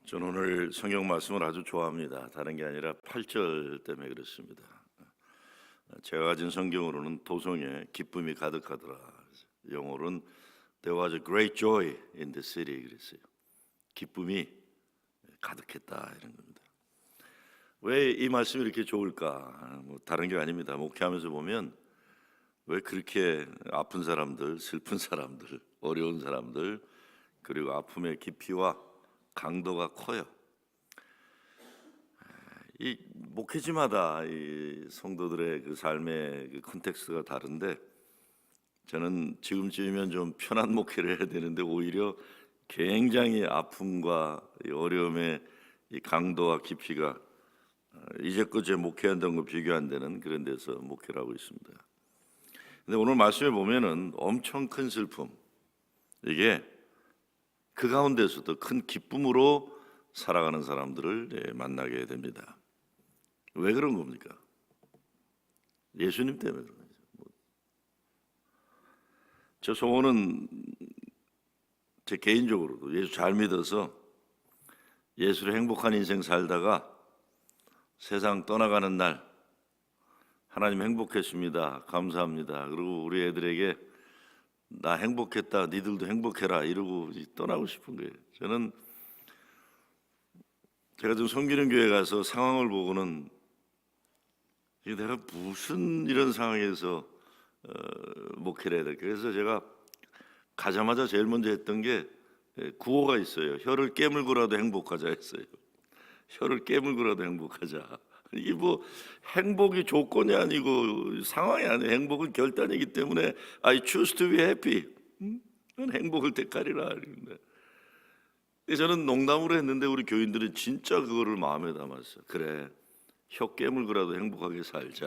저는 오늘 성경 말씀을 아주 좋아합니다. 다른 게 아니라 8절 때문에 그렇습니다. 제가 가진 성경으로는 도성에 기쁨이 가득하더라. 영어로는 There was a great joy in the city 그랬어요. 기쁨이 가득했다 이런 겁니다. 왜 이 말씀이 이렇게 좋을까? 다른 게 아닙니다. 목회하면서 보면 왜 그렇게 아픈 사람들, 슬픈 사람들, 어려운 사람들 그리고 아픔의 깊이와 강도가 커요. 이 목회지마다 이 성도들의 그 삶의 그 컨텍스트가 다른데 저는 지금쯤이면 좀 편한 목회를 해야 되는데 오히려 굉장히 아픔과 이 어려움의 이 강도와 깊이가 이제껏 제 목회한다는 거 비교 안 되는 그런 데서 목회를 하고 있습니다. 근데 오늘 말씀에 보면은 엄청 큰 슬픔, 이게 그 가운데서도 큰 기쁨으로 살아가는 사람들을 만나게 됩니다. 왜 그런 겁니까? 예수님 때문에 그런 거죠. 저 소원은 제 개인적으로도 예수 잘 믿어서 예수로 행복한 인생 살다가 세상 떠나가는 날 하나님 행복했습니다. 감사합니다. 그리고 우리 애들에게 나 행복했다, 니들도 행복해라 이러고 떠나고 싶은 거예요. 저는 제가 좀 섬기는 교회 가서 상황을 보고는 이게 내가 무슨 이런 상황에서 목회를 해야 될까. 그래서 제가 가자마자 제일 먼저 했던 게 구호가 있어요. 혀를 깨물고라도 행복하자 했어요. 혀를 깨물고라도 행복하자. 이게 뭐 행복이 조건이 아니고 상황이 아니에요. 행복은 결단이기 때문에 I choose to be happy. 난 행복을 택하리라. 저는 농담으로 했는데 우리 교인들은 진짜 그거를 마음에 담았어요. 그래, 혀 깨물고라도 행복하게 살자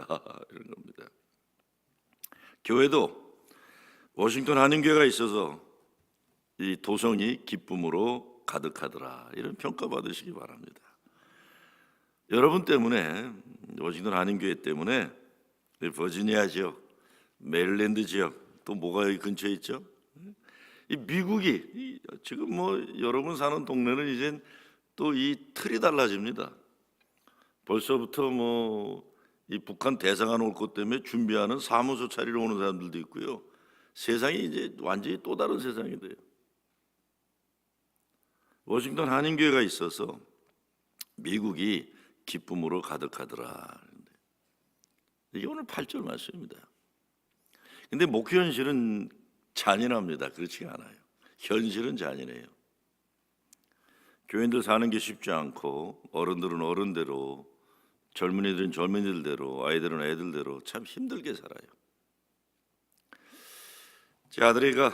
이런 겁니다. 교회도 워싱턴 한인교회가 있어서 이 도성이 기쁨으로 가득하더라 이런 평가 받으시기 바랍니다. 여러분 때문에, 워싱턴 한인교회 때문에 버지니아 지역, 메릴랜드 지역, 또 뭐가 여기 근처에 있죠? 이 미국이 지금 뭐 여러분 사는 동네는 이젠 또 이 틀이 달라집니다. 벌써부터 뭐 이 북한 대사관 올 것 때문에 준비하는 사무소 차리러 오는 사람들도 있고요. 세상이 이제 완전히 또 다른 세상이 돼요. 워싱턴 한인교회가 있어서 미국이 기쁨으로 가득하더라. 이게 오늘 8절 말씀입니다. 근데 목회 현실은 잔인합니다. 그렇지가 않아요. 현실은 잔인해요. 교인들 사는 게 쉽지 않고 어른들은 어른대로, 젊은이들은 젊은이들대로, 아이들은 애들대로 참 힘들게 살아요. 제 아들이가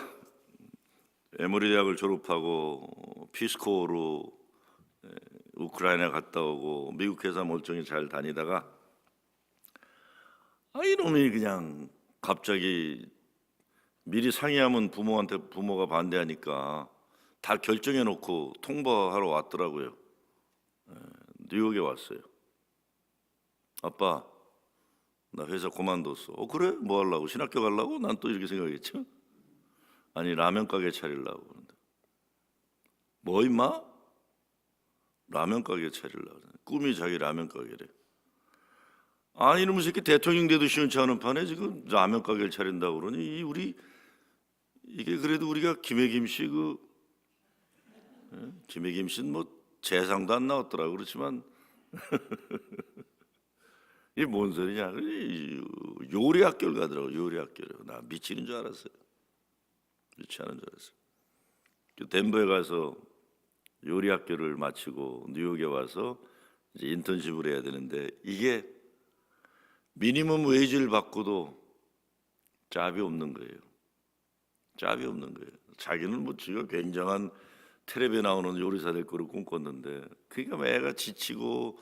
에모리 대학을 졸업하고 피스코로 우크라이나 갔다 오고 미국 회사 멀쩡히 잘 다니다가 이놈이 그냥 갑자기 미리 상의하면 부모가 반대하니까 다 결정해 놓고 통보하러 왔더라고요. 뉴욕에 왔어요. 아빠, 나 회사 그만뒀어. 그래? 뭐 하려고? 신학교 가려고? 난 또 이렇게 생각했죠. 아니, 라면 가게 차리려고. 뭐 임마? 라면 가게 차리려고. 꿈이 자기 라면 가게래. 아니, 이놈의 새끼 대통령 돼도 시원치 않은 판에 지금 라면 가게를 차린다고 그러니 이게 그래도 우리가 김해김씨 김해김씨는 뭐 재상도 안 나왔더라. 그렇지만 이게 뭔 소리냐? 요리 학교를 가더라고. 요리 학교를. 나 미치는 줄 알았어요. 미치 않은 줄 알았어요. 덴버에 가서 요리 학교를 마치고 뉴욕에 와서 이제 인턴십을 해야 되는데 이게 미니멈 웨이지를 받고도 짭이 없는 거예요. 짭이 없는 거예요. 자기는 뭐 지금 굉장한 텔레비에 나오는 요리사 될 거를 꿈꿨는데 그러니까 애가 지치고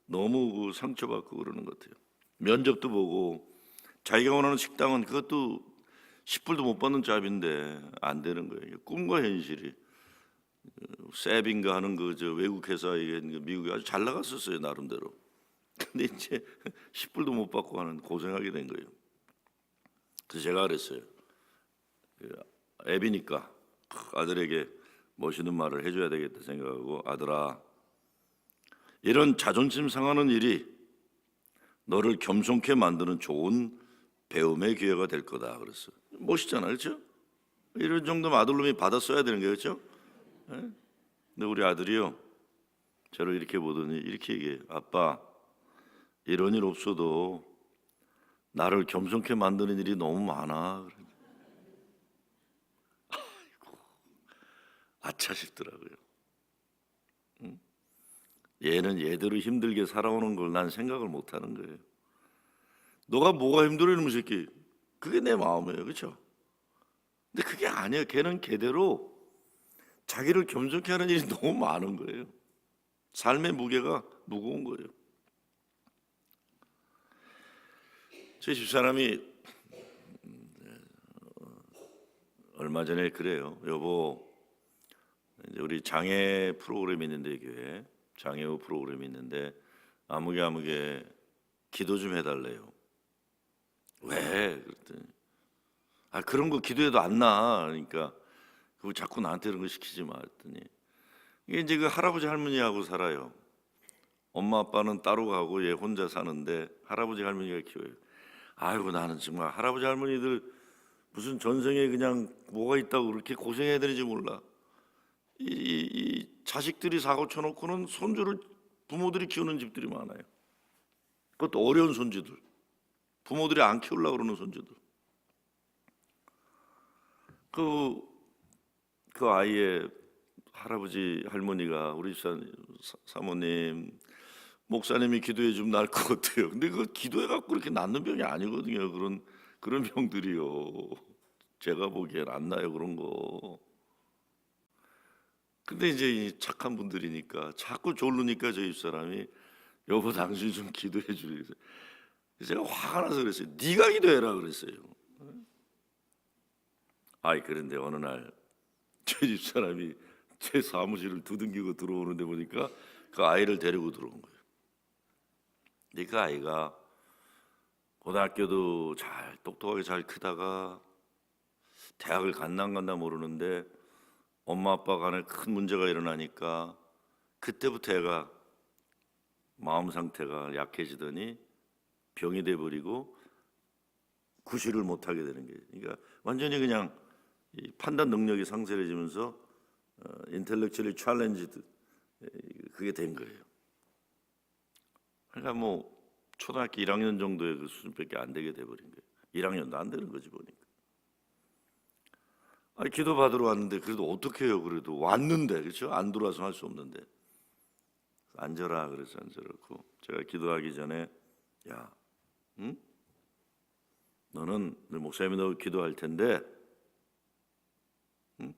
너무 상처받고 그러는 것 같아요. 면접도 보고 자기가 원하는 식당은 그것도 10불도 못 받는 짭인데 안 되는 거예요. 꿈과 현실이 세빈가 하는 저 외국 회사에 미국에 아주 잘 나갔었어요 나름대로. 근데 이제 10불도 못 받고 하는 고생하게 된 거예요. 그래서 제가 그랬어요. 애비니까 아들에게 멋있는 말을 해줘야 되겠다 생각하고 아들아 이런 자존심 상하는 일이 너를 겸손케 만드는 좋은 배움의 기회가 될 거다 그랬어. 멋있잖아, 그렇죠? 이런 정도면 아들놈이 받아 써야 되는 게 그렇죠? 네? 근데 우리 아들이요, 저를 이렇게 보더니 이렇게 얘기해. 아빠, 이런 일 없어도 나를 겸손케 만드는 일이 너무 많아. 아이고, 아차 싶더라고요. 응? 얘는 얘대로 힘들게 살아오는 걸 난 생각을 못 하는 거예요. 너가 뭐가 힘들어 이놈의 새끼. 그게 내 마음이에요. 그렇죠? 근데 그게 아니에요. 걔는 걔대로 자기를 겸손케 하는 일이 너무 많은 거예요. 삶의 무게가 무거운 거예요. 제 집사람이 얼마 전에 그래요. 여보, 이제 우리 장애 프로그램이 있는데, 교회 장애우 프로그램이 있는데 아무개 기도 좀 해달래요. 왜? 그랬더니 그런 거 기도해도 안 나. 그러니까 그거 자꾸 나한테 그런 거 시키지 마. 그랬더니 이게 이제 그 할아버지 할머니하고 살아요. 엄마 아빠는 따로 가고 얘 혼자 사는데 할아버지 할머니가 키워요. 아이고, 나는 정말 할아버지 할머니들 무슨 전생에 그냥 뭐가 있다고 그렇게 고생해야 되는지 몰라. 이 자식들이 사고 쳐놓고는 손주를 부모들이 키우는 집들이 많아요. 그것도 어려운 손주들, 부모들이 안 키우려고 그러는 손주들. 그 아이의 할아버지 할머니가 우리 사모님, 목사님이 기도해 주면 나을 것 같아요. 근데 그 기도해 갖고 그렇게 낫는 병이 아니거든요. 그런 병들이요. 제가 보기엔 안 나요, 그런 거. 근데 이제 이 착한 분들이니까 자꾸 졸르니까 저희 집사람이 여보, 당신 좀 기도해 주래. 제가 화가 나서 그랬어요. 네가 기도해라 그랬어요. 그런데 어느 날 제 집사람이 제 사무실을 두둥기고 들어오는데 보니까 그 아이를 데리고 들어온 거예요. 근데 그 아이가 고등학교도 잘 똑똑하게 잘 크다가 대학을 갔나 안 갔나 모르는데 엄마 아빠 간에 큰 문제가 일어나니까 그때부터 애가 마음 상태가 약해지더니 병이 돼버리고 구실을 못하게 되는 거예요. 그러니까 완전히 그냥 이 판단 능력이 상실해지면서 intellectually challenged, 그게 된 거예요. 그러니까 뭐 초등학교 1학년 정도의 그 수준밖에 안 되게 돼버린 거예요. 1학년도 안 되는 거지 보니까. 기도 받으러 왔는데 그래도 어떻게 해요? 그래도 왔는데, 그렇죠? 안 들어와서 할 수 없는데 앉아라 그래서 앉아놓고 제가 기도하기 전에 야, 응? 너는 목사님이 너 기도할 텐데, 응?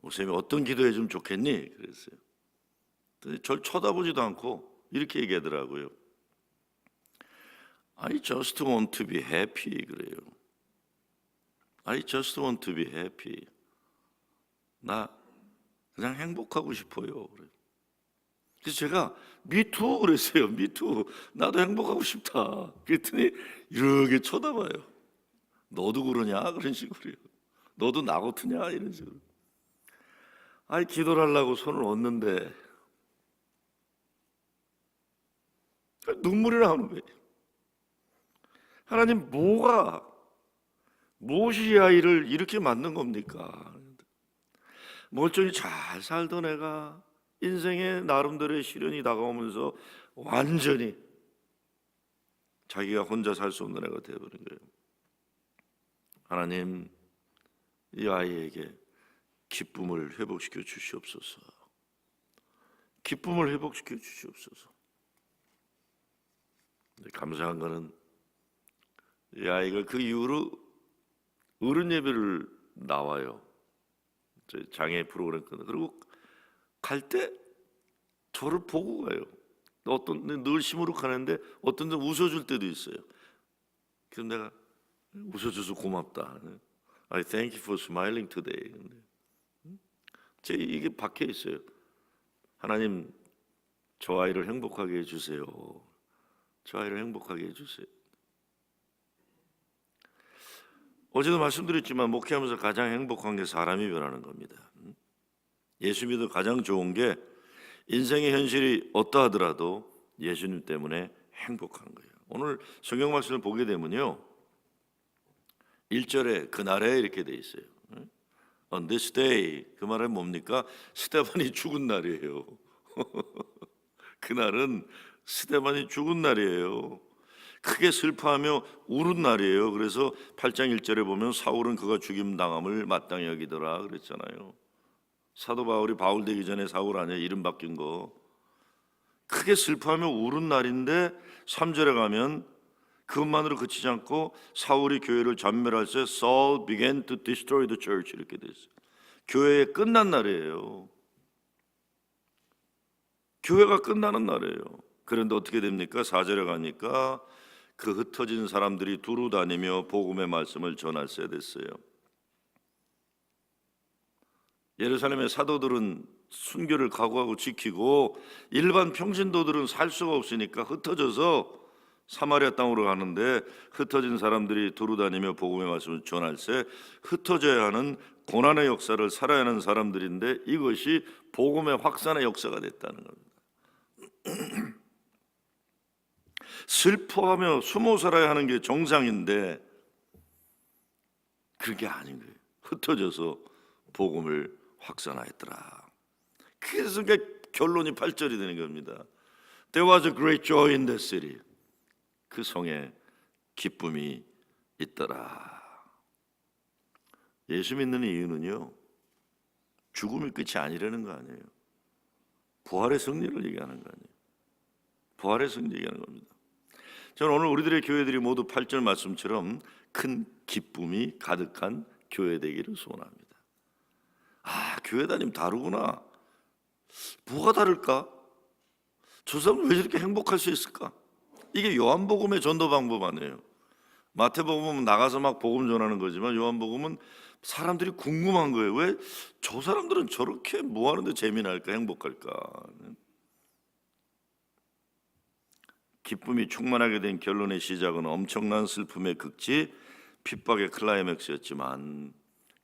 목사님이 어떤 기도해 주면 좋겠니? 그랬어요. 절 쳐다보지도 않고 이렇게 얘기하더라고요. I just want to be happy 그래요. I just want to be happy. 나 그냥 행복하고 싶어요. 그래요. 그래서 제가 me too 그랬어요. me too. 나도 행복하고 싶다. 그랬더니 이렇게 쳐다봐요. 너도 그러냐? 그런 식으로요. 너도 나 같으냐? 이런 식으로. 기도를 하려고 손을 얹는데 눈물이 나오는 거예요. 하나님, 무엇이 이 아이를 이렇게 만든 겁니까? 멀쩡히 잘 살던 애가 인생의 나름대로의 시련이 다가오면서 완전히 자기가 혼자 살 수 없는 애가 되어버린 거예요. 하나님, 이 아이에게 기쁨을 회복시켜 주시옵소서. 기쁨을 회복시켜 주시옵소서. 감사한 거는 이 아이가 그 이후로 어른 예배를 나와요. 장애 프로그램 끝나. 그리고 갈 때 저를 보고 가요. 늘 시무룩하는데 어떤 데 웃어줄 때도 있어요. 그럼 내가 웃어줘서 고맙다. I thank you for smiling today. 이게 박혀 있어요. 하나님, 저 아이를 행복하게 해주세요. 저 아이를 행복하게 해주세요. 어제도 말씀드렸지만 목회하면서 가장 행복한 게 사람이 변하는 겁니다. 예수 믿어 가장 좋은 게 인생의 현실이 어떠하더라도 예수님 때문에 행복한 거예요. 오늘 성경 말씀을 보게 되면요, 1절에 그날에 이렇게 돼 있어요. On this day, 그 말은 뭡니까? 스데반이 죽은 날이에요. 그날은 스데반이 죽은 날이에요. 크게 슬퍼하며 울은 날이에요. 그래서 8장 1절에 보면 사울은 그가 죽임 당함을 마땅히 여기더라 그랬잖아요. 사도 바울이 바울 되기 전에 사울 아니야, 이름 바뀐 거. 크게 슬퍼하며 울은 날인데 3절에 가면 그것만으로 그치지 않고 사울이 교회를 전멸할 때 Saul began to destroy the church 이렇게 돼 있어요. 교회의 끝난 날이에요. 교회가 끝나는 날이에요. 그런데 어떻게 됩니까? 4절에 가니까 그 흩어진 사람들이 두루 다니며 복음의 말씀을 전할세 됐어요. 예루살렘의 사도들은 순교를 각오하고 지키고 일반 평신도들은 살 수가 없으니까 흩어져서 사마리아 땅으로 가는데 흩어진 사람들이 두루 다니며 복음의 말씀을 전할세 흩어져야 하는 고난의 역사를 살아야 하는 사람들인데 이것이 복음의 확산의 역사가 됐다는 겁니다. 슬퍼하며 숨어 살아야 하는 게 정상인데 그게 아닌 거예요. 흩어져서 복음을 확산하였더라. 그래서 결론이 8절이 되는 겁니다. There was a great joy in the city. 그 성에 기쁨이 있더라. 예수 믿는 이유는요, 죽음이 끝이 아니라는 거 아니에요. 부활의 승리를 얘기하는 거 아니에요. 부활의 승리 얘기하는 겁니다. 저는 오늘 우리들의 교회들이 모두 8절 말씀처럼 큰 기쁨이 가득한 교회 되기를 소원합니다. 아, 교회 다니면 다르구나. 뭐가 다를까? 저 사람은 왜 저렇게 행복할 수 있을까? 이게 요한복음의 전도 방법 아니에요. 마태복음은 나가서 막 복음 전하는 거지만 요한복음은 사람들이 궁금한 거예요. 왜 저 사람들은 저렇게 뭐 하는데 재미날까, 행복할까? 기쁨이 충만하게 된 결론의 시작은 엄청난 슬픔의 극치, 핍박의 클라이맥스였지만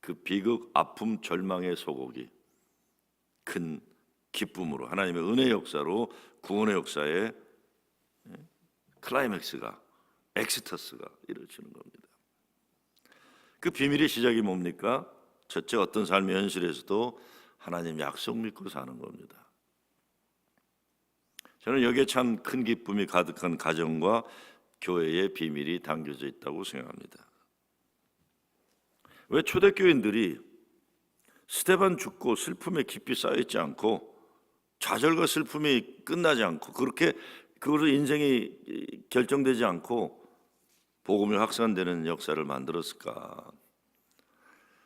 그 비극, 아픔, 절망의 소곡이 큰 기쁨으로 하나님의 은혜 역사로 구원의 역사의 클라이맥스가, 엑스터스가 이루어지는 겁니다. 그 비밀의 시작이 뭡니까? 첫째, 어떤 삶의 현실에서도 하나님 약속 믿고 사는 겁니다. 저는 여기에 참 큰 기쁨이 가득한 가정과 교회의 비밀이 담겨져 있다고 생각합니다. 왜 초대교인들이 스데반 죽고 슬픔에 깊이 쌓여있지 않고 좌절과 슬픔이 끝나지 않고 그렇게 그것으로 인생이 결정되지 않고 복음이 확산되는 역사를 만들었을까?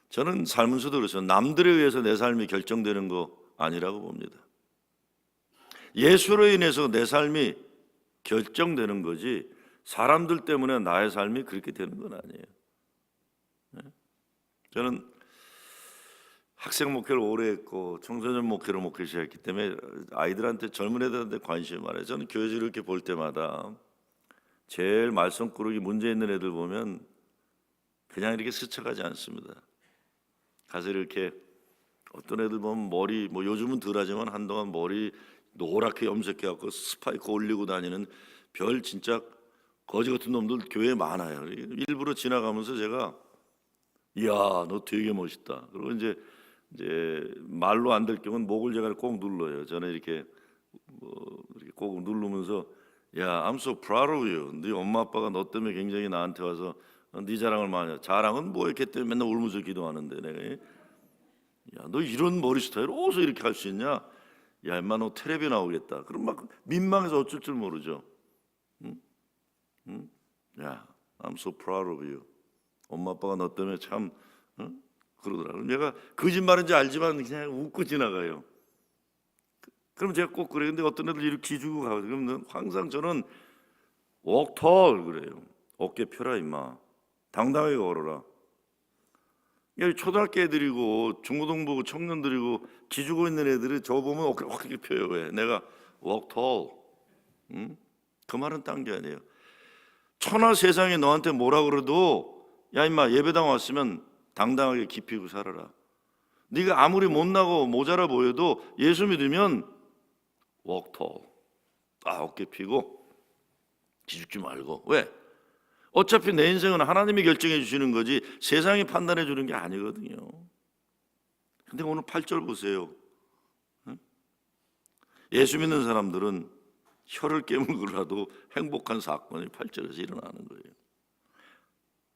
저는 살면서도 그래서 남들에 의해서 내 삶이 결정되는 거 아니라고 봅니다. 예수로 인해서 내 삶이 결정되는 거지 사람들 때문에 나의 삶이 그렇게 되는 건 아니에요. 저는 학생 목회를 오래 했고 청소년 목회를 목회 시작했기 때문에 아이들한테, 젊은 애들한테 관심이 많아요. 저는 교회를 이렇게 볼 때마다 제일 말썽꾸러기 문제 있는 애들 보면 그냥 이렇게 스쳐가지 않습니다. 가서 이렇게 어떤 애들 보면 머리 뭐 요즘은 덜하지만 한동안 머리 노랗게 염색해갖고 스파이크 올리고 다니는 별 진짜 거지 같은 놈들 교회에 많아요. 일부러 지나가면서 제가 이야 너 되게 멋있다. 그리고 이제 말로 안 될 경우는 목을 제가 꼭 눌러요. 저는 이렇게 이렇게 꼭 누르면서 야 I'm so proud of you. 네 엄마 아빠가 너 때문에 굉장히 나한테 와서 네 자랑을 많이 해. 자랑은 뭐 이렇게 때문에 맨날 울면서 기도하는데 내가 야 너 이런 머리 스타일 어디서 이렇게 할 수 있냐? 야 인마 너 텔레비 나오겠다. 그럼 막 민망해서 어쩔 줄 모르죠. 야 I'm so proud of you. 엄마 아빠가 너 때문에 참 그러더라고요. 내가 거짓말인지 알지만 그냥 웃고 지나가요. 그럼 제가 꼭 그래요. 근데 어떤 애들 이렇게 기주고 가요. 그럼 항상 저는 walk tall 그래요. 어깨 펴라 임마. 당당하게 걸어라. 초등학교 애들이고 중고등부 청년들이고 기주고 있는 애들이 저 보면 어깨를 확 이렇게 펴요. 왜? 내가 walk tall. 그 말은 딴 게 아니에요. 천하 세상에 너한테 뭐라 그래도 야 임마 예배당 왔으면 당당하게 기피고 살아라. 네가 아무리 못나고 모자라 보여도 예수 믿으면 walk tall. 어깨 펴고 기죽지 말고. 왜? 어차피 내 인생은 하나님이 결정해 주시는 거지 세상이 판단해 주는 게 아니거든요. 근데 오늘 8절 보세요. 예수 믿는 사람들은 혀를 깨물고라도 행복한 사건이 8절에서 일어나는 거예요.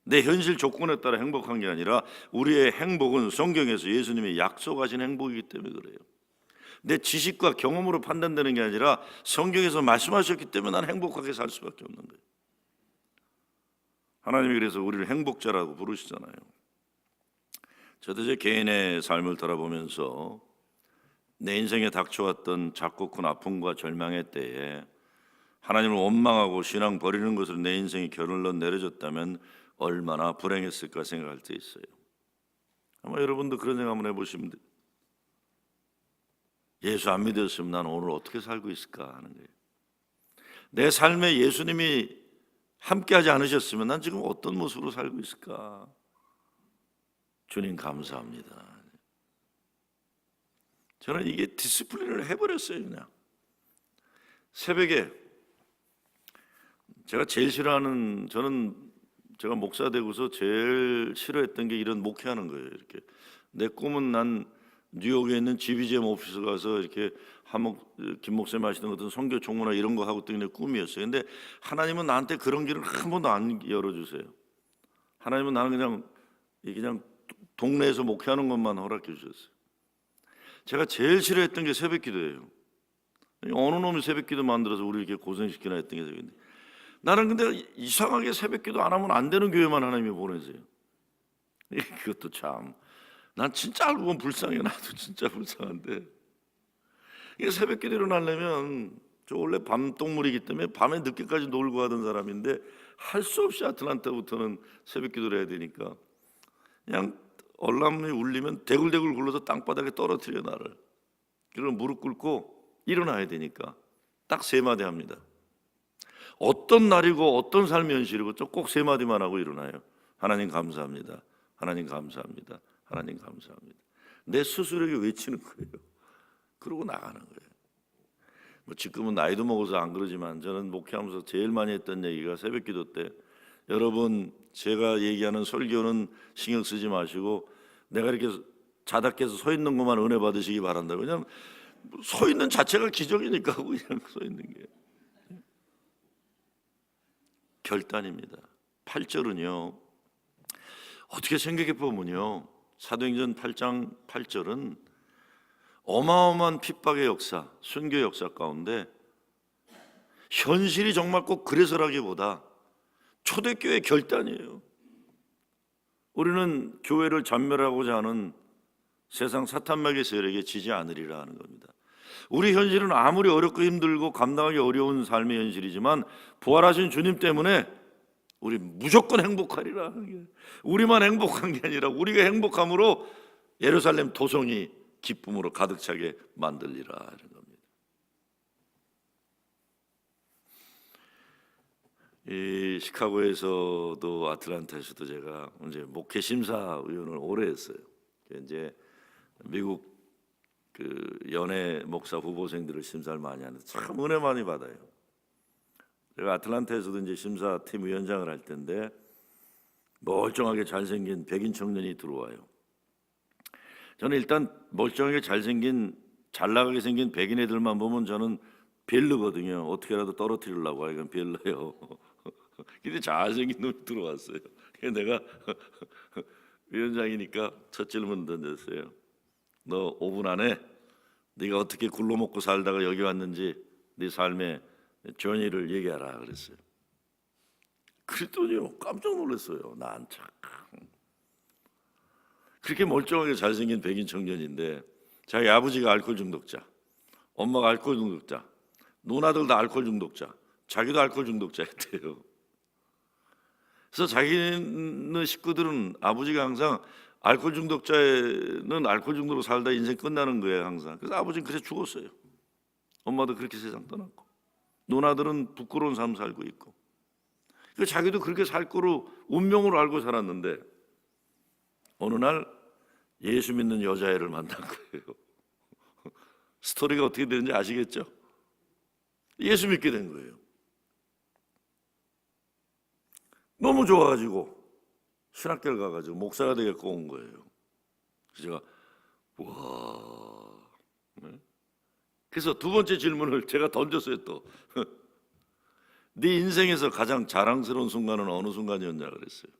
내 현실 조건에 따라 행복한 게 아니라 우리의 행복은 성경에서 예수님이 약속하신 행복이기 때문에 그래요. 내 지식과 경험으로 판단되는 게 아니라 성경에서 말씀하셨기 때문에 난 행복하게 살 수밖에 없는 거예요. 하나님이 그래서 우리를 행복자라고 부르시잖아요. 저도 제 개인의 삶을 돌아보면서 내 인생에 닥쳐왔던 작고 큰 아픔과 절망의 때에 하나님을 원망하고 신앙 버리는 것으로 내 인생이 결론을 내려졌다면 얼마나 불행했을까 생각할 때 있어요. 아마 여러분도 그런 생각 한번 해보시면 돼요. 예수 안 믿었으면 난 오늘 어떻게 살고 있을까 하는 거예요. 내 삶에 예수님이 함께하지 않으셨으면 난 지금 어떤 모습으로 살고 있을까? 주님 감사합니다. 저는 이게 디스플레이를 해버렸어요. 그냥 새벽에 제가 제일 싫어하는, 제가 목사 되고서 제일 싫어했던 게 이런 목회하는 거예요. 이렇게 내 꿈은 난 뉴욕에 있는 GBGM 오피스 가서 이렇게 김 목사님 하시는 어떤 선교 총무나 이런 거 하고 있던 게 꿈이었어요. 근데 하나님은 나한테 그런 길을 한 번도 안 열어주세요. 하나님은 나는 그냥 동네에서 목회하는 것만 허락해 주셨어요. 제가 제일 싫어했던 게 새벽기도예요. 어느 놈이 새벽기도 만들어서 우리 이렇게 고생시키나 했던 게 새벽인데, 나는 근데 이상하게 새벽기도 안 하면 안 되는 교회만 하나님이 보내세요. 그것도 참, 난 진짜 알고 보면 불쌍해. 나도 진짜 불쌍한데, 이게 새벽기도 일어나려면, 저 원래 밤동물이기 때문에 밤에 늦게까지 놀고 하던 사람인데 할 수 없이 아틀란타부터는 새벽기도를 해야 되니까 그냥 얼람이 울리면 대굴대굴 굴러서 땅바닥에 떨어뜨려 나를. 그럼 무릎 꿇고 일어나야 되니까 딱 3마디 합니다. 어떤 날이고 어떤 삶의 현실이고 꼭 3마디만 하고 일어나요. 하나님 감사합니다. 하나님 감사합니다. 하나님 감사합니다. 내 스스로에게 외치는 거예요. 그러고 나가는 거예요. 뭐 지금은 나이도 먹어서 안 그러지만 저는 목회하면서 제일 많이 했던 얘기가 새벽기도 때, 여러분 제가 얘기하는 설교는 신경 쓰지 마시고 내가 이렇게 자다 깨서 서 있는 것만 은혜 받으시기 바란다. 왜냐하면 서 있는 자체가 기적이니까 그냥 서 있는 게 결단입니다. 8절은요 어떻게 생각해 보면요, 사도행전 8장 8절은 어마어마한 핍박의 역사, 순교의 역사 가운데 현실이 정말 꼭 그래서라기보다 초대교회의 결단이에요. 우리는 교회를 전멸하고자 하는 세상 사탄마귀의 세력에 지지 않으리라 하는 겁니다. 우리 현실은 아무리 어렵고 힘들고 감당하기 어려운 삶의 현실이지만 부활하신 주님 때문에 우리 무조건 행복하리라 하는 게, 우리만 행복한 게 아니라 우리가 행복함으로 예루살렘 도성이 기쁨으로 가득 차게 만들리라 하는 겁니다. 이 시카고에서도 아틀란타에서도 제가 이제 목회 심사위원을 오래 했어요. 이제 미국 그 연예 목사 후보생들을 심사를 많이 하는데 참 은혜 많이 받아요. 제가 아틀란타에서도 이제 심사팀 위원장을 할 텐데 멀쩡하게 잘생긴 백인 청년이 들어와요. 저는 일단 멀쩡하게 잘생긴 잘 나가게 생긴 백인 애들만 보면 저는 벨르거든요. 어떻게라도 떨어뜨리려고 하니까 벨러요. 근데 잘생긴 놈이 들어왔어요. 내가 위원장이니까 첫 질문 던졌어요. 너 5분 안에 네가 어떻게 굴러먹고 살다가 여기 왔는지 네 삶의 전의를 얘기하라 그랬어요. 그랬더니요 깜짝 놀랐어요. 난 참 그렇게 멀쩡하게 잘생긴 백인 청년인데 자기 아버지가 알코올 중독자, 엄마가 알코올 중독자, 누나들 다 알코올 중독자, 자기도 알코올 중독자였대요. 그래서 자기는 식구들은 아버지가 항상 알코올 중독자는 알코올 중독으로 살다 인생 끝나는 거예요 항상. 그래서 아버지는 그래서 죽었어요. 엄마도 그렇게 세상 떠났고 누나들은 부끄러운 삶 살고 있고, 그래서 자기도 그렇게 살 거로 운명으로 알고 살았는데 어느 날 예수 믿는 여자애를 만난 거예요. 스토리가 어떻게 되는지 아시겠죠? 예수 믿게 된 거예요. 너무 좋아가지고 신학교를 가가지고 목사가 되겠고 온 거예요. 그래서 제가 와. 그래서 두 번째 질문을 제가 던졌어요. 또 네 인생에서 가장 자랑스러운 순간은 어느 순간이었냐 그랬어요.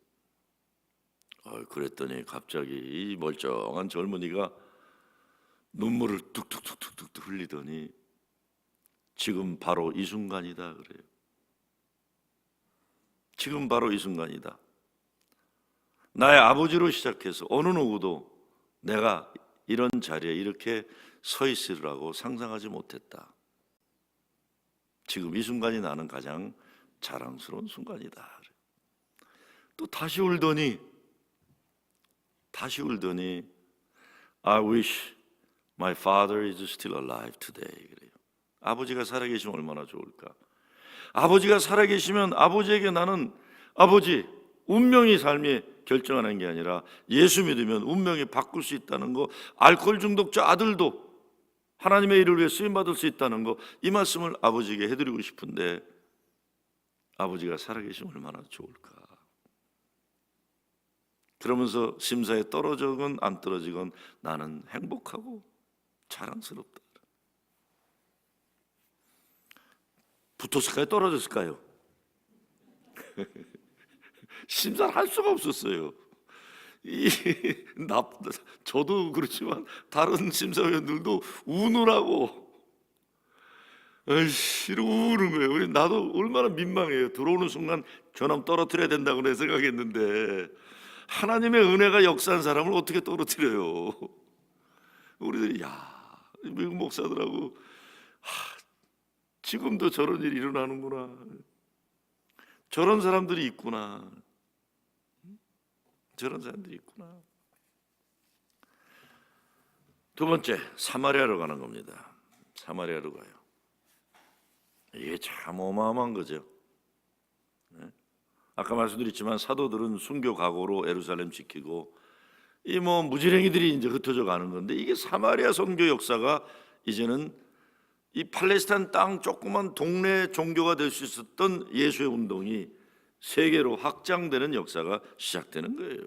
그랬더니 갑자기 이 멀쩡한 젊은이가 눈물을 뚝뚝뚝뚝뚝 흘리더니 지금 바로 이 순간이다 그래요. 지금 바로 이 순간이다. 나의 아버지로 시작해서 어느 누구도 내가 이런 자리에 이렇게 서 있으라고 상상하지 못했다. 지금 이 순간이 나는 가장 자랑스러운 순간이다. 또 다시 울더니 I wish my father is still alive today. 그래요. 아버지가 살아계시면 얼마나 좋을까. 아버지가 살아계시면 아버지에게 나는 아버지 운명이 삶이 결정하는 게 아니라 예수 믿으면 운명이 바꿀 수 있다는 거, 알코올 중독자 아들도 하나님의 일을 위해 쓰임받을 수 있다는 거, 이 말씀을 아버지에게 해드리고 싶은데 아버지가 살아계시면 얼마나 좋을까. 그러면서 심사에 떨어지건 안 떨어지건 나는 행복하고 자랑스럽다. 붙었을까요? 떨어졌을까요? 심사를 할 수가 없었어요. 저도 그렇지만 다른 심사위원들도 우느라고 이러고 우는 거예요. 나도 얼마나 민망해요. 들어오는 순간 저놈 떨어뜨려야 된다고 내 생각했는데 하나님의 은혜가 역사한 사람을 어떻게 떨어뜨려요? 우리들이 미국 목사들하고 지금도 저런 일이 일어나는구나. 저런 사람들이 있구나. 저런 사람들이 있구나. 두 번째, 사마리아로 가는 겁니다. 사마리아로 가요. 이게 참 어마어마한 거죠. 아까 말씀드렸지만 사도들은 순교 각오로 예루살렘 지키고 이 무지랭이들이 이제 흩어져 가는 건데, 이게 사마리아 선교 역사가 이제는 이 팔레스타인 땅 조그만 동네 종교가 될 수 있었던 예수의 운동이 세계로 확장되는 역사가 시작되는 거예요.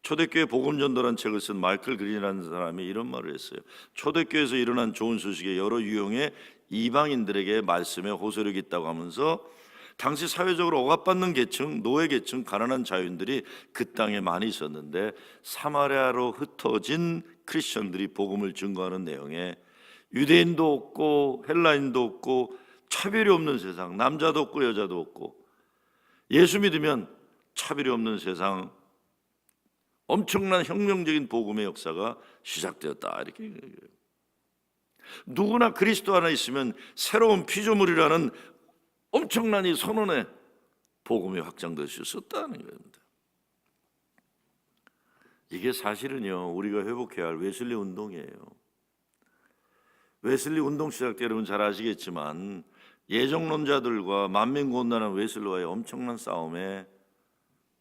초대교회 복음전도란 책을 쓴 마이클 그린이라는 사람이 이런 말을 했어요. 초대교회에서 일어난 좋은 소식에 여러 유형의 이방인들에게 말씀에 호소력이 있다고 하면서 당시 사회적으로 억압받는 계층, 노예 계층, 가난한 자유인들이 그 땅에 많이 있었는데 사마리아로 흩어진 크리스천들이 복음을 증거하는 내용에 유대인도 없고 헬라인도 없고 차별이 없는 세상, 남자도 없고 여자도 없고 예수 믿으면 차별이 없는 세상, 엄청난 혁명적인 복음의 역사가 시작되었다. 이렇게 얘기해요. 누구나 그리스도 안에 있으면 새로운 피조물이라는 엄청난 이 선언의 복음이 확장될 수 있었다는 겁니다. 이게 사실은요, 우리가 회복해야 할 웨슬리 운동이에요. 웨슬리 운동 시작 때 여러분 잘 아시겠지만 예정론자들과 만민곤란한 웨슬리와의 엄청난 싸움에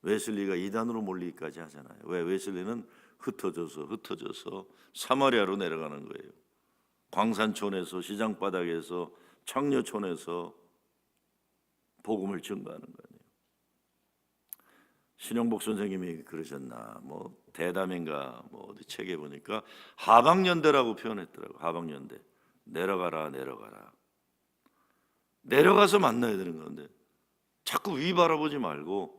웨슬리가 이단으로 몰리기까지 하잖아요. 왜? 웨슬리는 흩어져서 사마리아로 내려가는 거예요. 광산촌에서, 시장바닥에서, 창녀촌에서 복음을 증거하는 거예요. 신영복 선생님이 그러셨나? 대담인가? 어디 책에 보니까 하방연대라고 표현했더라고. 하방연대. 내려가라. 내려가서 만나야 되는 건데 자꾸 위 바라보지 말고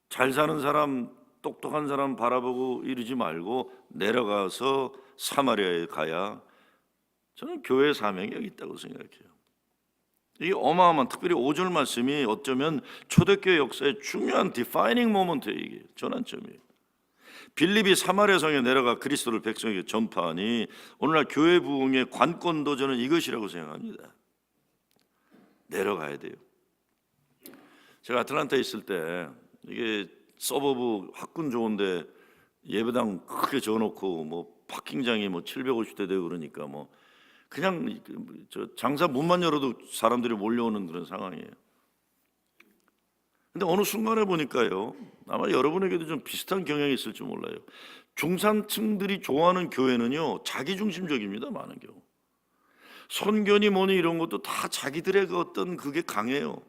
잘 사는 사람, 똑똑한 사람 바라보고 이러지 말고 내려가서 사마리아에 가야 저는 교회의 사명이 여기 있다고 생각해요. 이게 어마어마한, 특별히 5절 말씀이 어쩌면 초대교회 역사의 중요한 디파이닝 모먼트예요. 이게 전환점이에요. 빌립이 사마리아 성에 내려가 그리스도를 백성에게 전파하니 오늘날 교회 부흥의 관건도 저는 이것이라고 생각합니다. 내려가야 돼요. 제가 아틀란타에 있을 때 이게 서버브 학군 좋은데 예배당 크게 지어놓고 파킹장이 750대 되고 그러니까 그냥 저 장사 문만 열어도 사람들이 몰려오는 그런 상황이에요. 근데 어느 순간에 보니까요, 아마 여러분에게도 좀 비슷한 경향이 있을지 몰라요. 중산층들이 좋아하는 교회는요, 자기중심적입니다. 많은 경우 선견이 뭐니 이런 것도 다 자기들의 그 어떤 그게 강해요.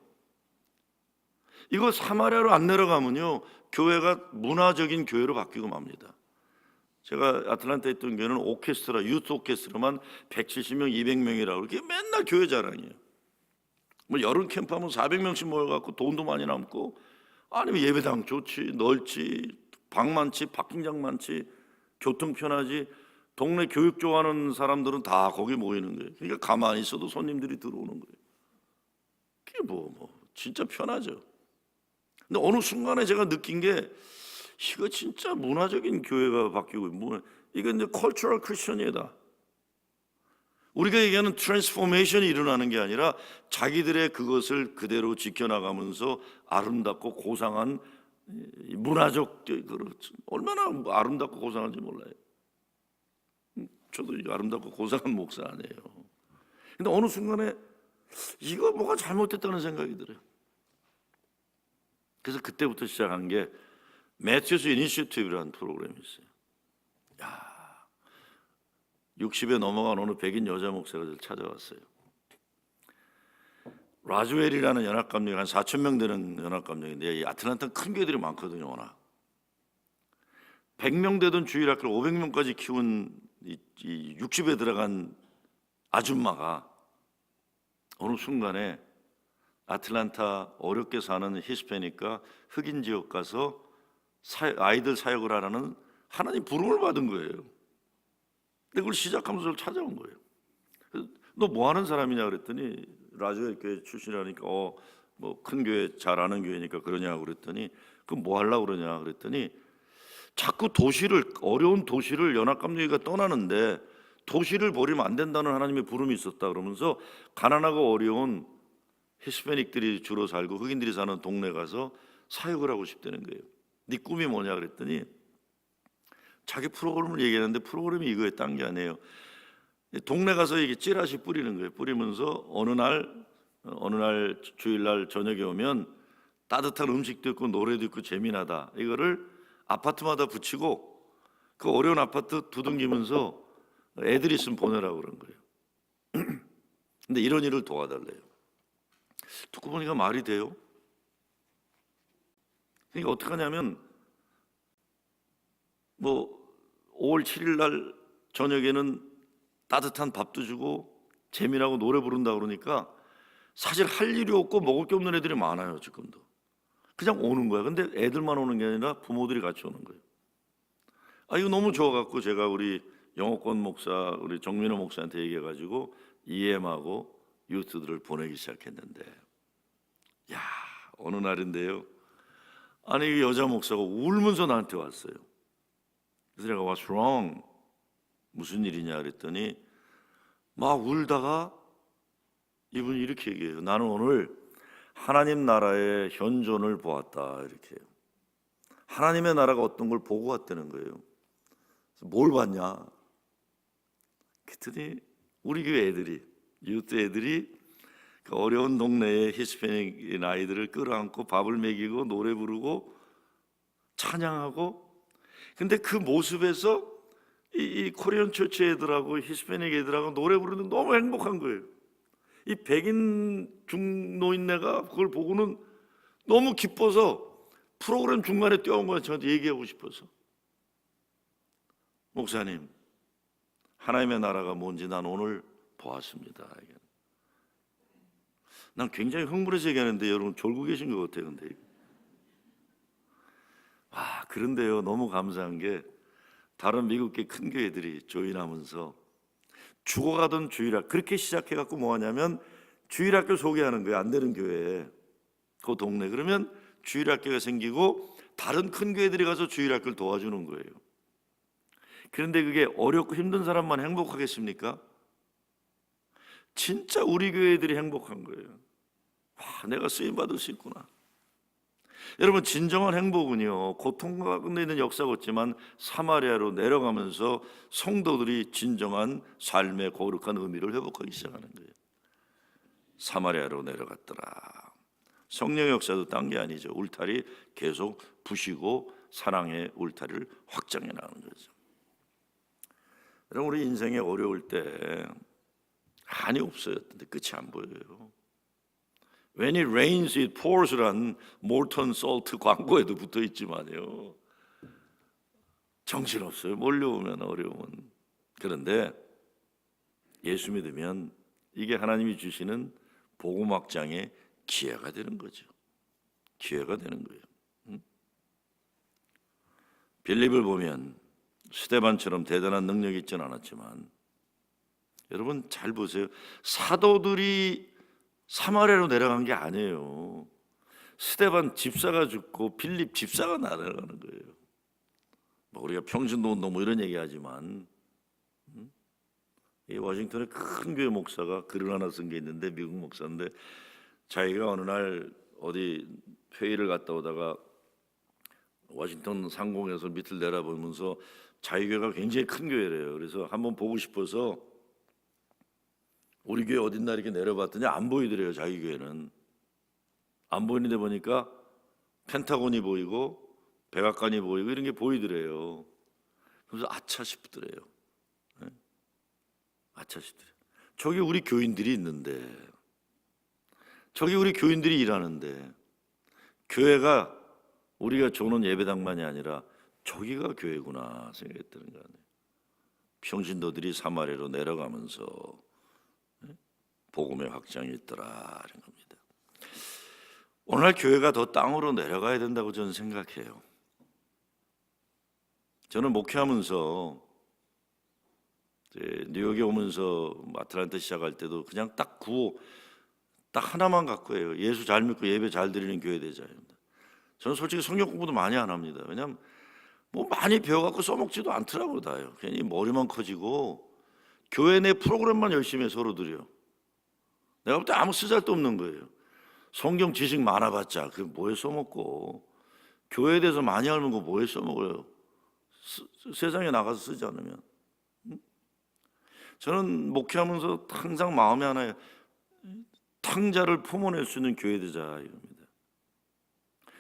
이거 사마리아로 안 내려가면요, 교회가 문화적인 교회로 바뀌고 맙니다. 제가 아틀란타에 있던 교회는 오케스트라, 유스 오케스트라만 170명, 200명이라고 이렇게 맨날 교회 자랑이에요. 뭐 여름 캠프하면 400명씩 모여갖고 돈도 많이 남고, 아니면 예배당 좋지, 넓지, 방 많지, 파킹장 많지, 교통 편하지, 동네 교육 좋아하는 사람들은 다 거기 모이는 거예요. 그러니까 가만히 있어도 손님들이 들어오는 거예요. 그게 진짜 편하죠. 근데 어느 순간에 제가 느낀 게, 이거 진짜 문화적인 교회가 바뀌고, 이게 이제 컬처럴 크리스천이다. 우리가 얘기하는 트랜스포메이션이 일어나는 게 아니라 자기들의 그것을 그대로 지켜나가면서 아름답고 고상한 문화적, 얼마나 아름답고 고상한지 몰라요. 저도 아름답고 고상한 목사 아니에요. 근데 어느 순간에 이거 뭐가 잘못됐다는 생각이 들어요. 그래서 그때부터 시작한 게 매튜스 이니셔티브라는 프로그램이 있어요. 60에 넘어간 어느 백인 여자 목사가 저를 찾아왔어요. 라즈웰이라는 연합감정이 한 4,000명 되는 연합감정인데, 이 아틀란타는 큰 교회들이 많거든요. 워낙 100명 되던 주일학교를 500명까지 키운 이 60에 들어간 아줌마가 어느 순간에 아틀란타 어렵게 사는 히스패닉과 흑인 지역 가서 아이들 사역을 하라는 하나님 부름을 받은 거예요. 근데 그걸 시작하면서 저를 찾아온 거예요. 너 뭐 하는 사람이냐 그랬더니, 라즈웰 교회 출신이라니까 뭐 큰 교회 잘 아는 교회니까 그러냐고 그랬더니, 그럼 뭐 하려고 그러냐 그랬더니, 자꾸 어려운 도시를 연합감정회가 떠나는데 도시를 버리면 안 된다는 하나님의 부름이 있었다 그러면서 가난하고 어려운 히스패닉들이 주로 살고 흑인들이 사는 동네 가서 사역을 하고 싶다는 거예요. 네 꿈이 뭐냐 그랬더니, 자기 프로그램을 얘기하는데 프로그램이 이거에 딴 게 아니에요. 동네 가서 이게 찌라시 뿌리는 거예요. 뿌리면서 어느 날 주일날 저녁에 오면 따뜻한 음식도 있고 노래도 있고 재미나다, 이거를 아파트마다 붙이고 그 어려운 아파트 두둥기면서 애들 있으면 보내라고 그런 거예요. 근데 이런 일을 도와달래요. 듣고 보니까 말이 돼요. 그러니까 어떻게 하냐면 5월 7일 날 저녁에는 따뜻한 밥도 주고 재미나고 노래 부른다 그러니까 사실 할 일이 없고 먹을 게 없는 애들이 많아요. 지금도 그냥 오는 거야. 근데 애들만 오는 게 아니라 부모들이 같이 오는 거예요. 이거 너무 좋아갖고 제가 우리 영어권 목사, 우리 정민호 목사한테 얘기해가지고 EM하고 유스들을 보내기 시작했는데, 어느 날인데요, 이 여자 목사가 울면서 나한테 왔어요. 그래서 내가 What's wrong? 무슨 일이냐 그랬더니 막 울다가 이분이 이렇게 얘기해요. 나는 오늘 하나님 나라의 현존을 보았다, 이렇게 해요. 하나님의 나라가 어떤 걸 보고 왔다는 거예요. 뭘 봤냐? 그랬더니 우리 교회 애들이, 유스 애들이 그 어려운 동네에 히스패닉 아이들을 끌어안고 밥을 먹이고 노래 부르고 찬양하고, 근데 그 모습에서 이 코리안 처치 애들하고 히스패닉 애들하고 노래 부르는 너무 행복한 거예요. 이 백인 중노인네가 그걸 보고는 너무 기뻐서 프로그램 중간에 뛰어온 거예요. 저한테 얘기하고 싶어서. 목사님, 하나님의 나라가 뭔지 난 오늘 보았습니다. 난 굉장히 흥분해서 얘기하는데 여러분 졸고 계신 것 같아요. 근데 그런데요, 너무 감사한 게 다른 미국계 큰 교회들이 조인하면서 죽어가던 주일학교, 그렇게 시작해갖고 뭐 하냐면 주일학교 소개하는 거예요. 안 되는 교회에, 그 동네. 그러면 주일학교가 생기고 다른 큰 교회들이 가서 주일학교를 도와주는 거예요. 그런데 그게 어렵고 힘든 사람만 행복하겠습니까? 진짜 우리 교회들이 행복한 거예요. 내가 쓰임받을 수 있구나. 여러분, 진정한 행복은요, 고통 가운데 있는 역사가 없지만 사마리아로 내려가면서 성도들이 진정한 삶의 거룩한 의미를 회복하기 시작하는 거예요. 사마리아로 내려갔더라. 성령의 역사도 딴 게 아니죠. 울타리 계속 부시고 사랑의 울타리를 확장해 나가는 거죠. 여러분, 우리 인생에 어려울 때 한이 없어요. 근데 끝이 안 보여요. When it rains, it pours라는 몰턴 솔트 광고에도 붙어 있지만요. 정신없어요. 몰려오면 어려움은. 그런데 예수 믿으면 이게 하나님이 주시는 복음 확장의 기회가 되는 거죠. 기회가 되는 거예요. 빌립을 보면 스데반처럼 대단한 능력이 있지는 않았지만 여러분 잘 보세요. 사도들이 사마리아로 내려간 게 아니에요. 스데반 집사가 죽고 빌립 집사가 내려가는 거예요. 뭐 우리가 평신도 운동 뭐 이런 얘기하지만 이 워싱턴의 큰 교회 목사가 글을 하나 쓴 게 있는데 미국 목사인데 자기가 어느 날 어디 회의를 갔다 오다가 워싱턴 상공에서 밑을 내려보면서 자기 교회가 굉장히 큰 교회래요. 그래서 한번 보고 싶어서 우리 교회 어딘가 이렇게 내려봤더니 안 보이더래요. 자기 교회는 안 보이는데 보니까 펜타곤이 보이고 백악관이 보이고 이런 게 보이더래요. 그래서 아차 싶더래요. 네? 아차 싶더래요. 저기 우리 교인들이 있는데, 저기 우리 교인들이 일하는데, 교회가 우리가 조는 예배당만이 아니라 저기가 교회구나 생각했다는 거 아니에요. 평신도들이 사마리아로 내려가면서 복음의 확장이 있더라 하는 겁니다. 오늘날 교회가 더 땅으로 내려가야 된다고 저는 생각해요. 저는 목회하면서 뉴욕에 오면서 아틀란타 시작할 때도 그냥 딱 구호 딱 하나만 갖고 해요. 예수 잘 믿고 예배 잘 드리는 교회 되자입니다. 저는 솔직히 성경 공부도 많이 안 합니다. 왜냐하면 뭐 많이 배워갖고 써먹지도 않더라고요. 다요. 괜히 머리만 커지고 교회 내 프로그램만 열심히 해 서로들이요. 내가 볼 때 아무 쓰잘도 없는 거예요. 성경 지식 많아봤자 그 뭐에 써먹고 교회에 대해서 많이 알면 그 뭐에 써먹어요. 세상에 나가서 쓰지 않으면. 저는 목회하면서 항상 마음에 하나에 탕자를 품어낼 수 있는 교회 되자 이겁니다.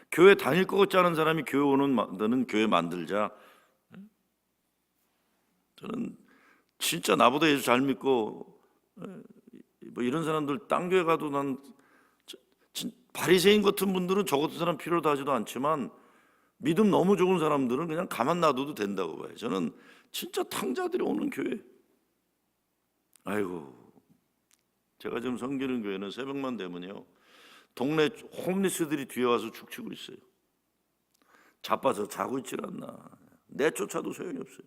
교회 다닐 것 같지 않은 사람이 교회 오는 만드는 교회 만들자. 저는 진짜 나보다 예수 잘 믿고 뭐 이런 사람들 딴 교회 가도 난 바리새인 같은 분들은 저 같은 사람 필요도 하지도 않지만 믿음 너무 좋은 사람들은 그냥 가만 놔둬도 된다고 봐요. 저는 진짜 탕자들이 오는 교회. 아이고, 제가 지금 섬기는 교회는 새벽만 되면요 동네 홈리스들이 뒤에 와서 축치고 있어요. 자빠져 자고 있질 않나. 내쫓아도 소용이 없어요.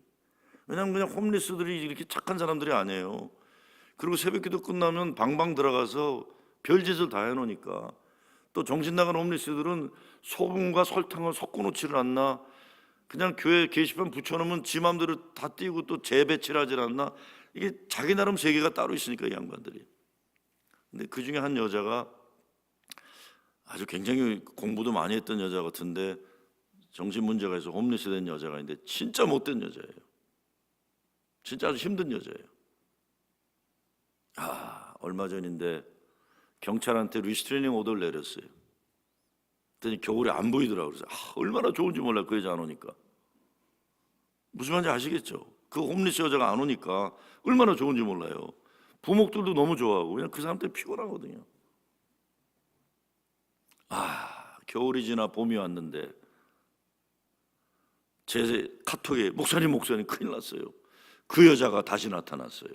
왜냐하면 그냥 홈리스들이 이렇게 착한 사람들이 아니에요. 그리고 새벽기도 끝나면 방방 들어가서 별짓을 다 해놓으니까 또 정신 나간 홈리스들은 소금과 설탕을 섞어놓지를 않나. 그냥 교회 게시판 붙여놓으면 지 맘대로 다 띄우고 또 재배치를 하질 않나. 이게 자기 나름 세계가 따로 있으니까 이 양반들이. 근데 그 중에 한 여자가 아주 굉장히 공부도 많이 했던 여자 같은데 정신 문제가 있어 홈리스 된 여자가 있는데 진짜 못된 여자예요. 진짜 아주 힘든 여자예요. 얼마 전인데 경찰한테 리스트레이닝 오더를 내렸어요. 그랬더니 겨울에 안 보이더라고요. 그래서 얼마나 좋은지 몰라요. 그 여자 안 오니까. 무슨 말인지 아시겠죠? 그 홈리스 여자가 안 오니까 얼마나 좋은지 몰라요. 부목들도 너무 좋아하고 그냥 그 사람 때문에 피곤하거든요. 겨울이 지나 봄이 왔는데 제 카톡에 목사님 큰일 났어요. 그 여자가 다시 나타났어요.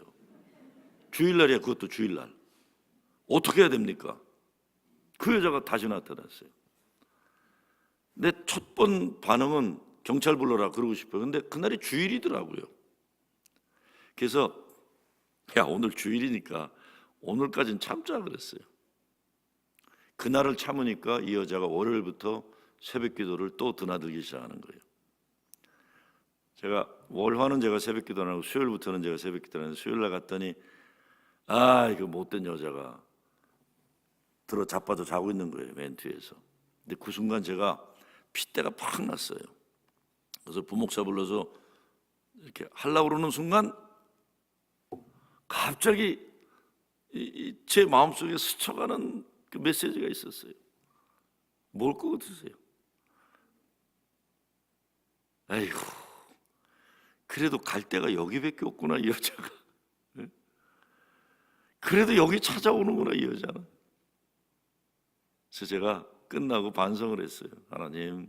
주일날이야. 그것도 주일날. 어떻게 해야 됩니까? 그 여자가 다시 나타났어요. 내 첫 번 반응은 경찰 불러라 그러고 싶어요. 근데 그날이 주일이더라고요. 그래서 야 오늘 주일이니까 오늘까지는 참자 그랬어요. 그날을 참으니까 이 여자가 월요일부터 새벽 기도를 또 드나들기 시작하는 거예요. 제가 월화는 제가 새벽 기도 안 하고 수요일부터는 제가 새벽 기도 하는데 수요일날 갔더니 이거 못된 여자가 들어 자빠져 자고 있는 거예요. 맨 뒤에서. 근데 그 순간 제가 핏대가 팍 났어요. 그래서 부목사 불러서 이렇게 하려고 그러는 순간 갑자기 제 마음속에 스쳐가는 그 메시지가 있었어요. 뭘 것 같으세요? 아이고, 그래도 갈 데가 여기밖에 없구나 이 여자가. 그래도 여기 찾아오는구나 이 여자는. 그래서 제가 끝나고 반성을 했어요. 하나님,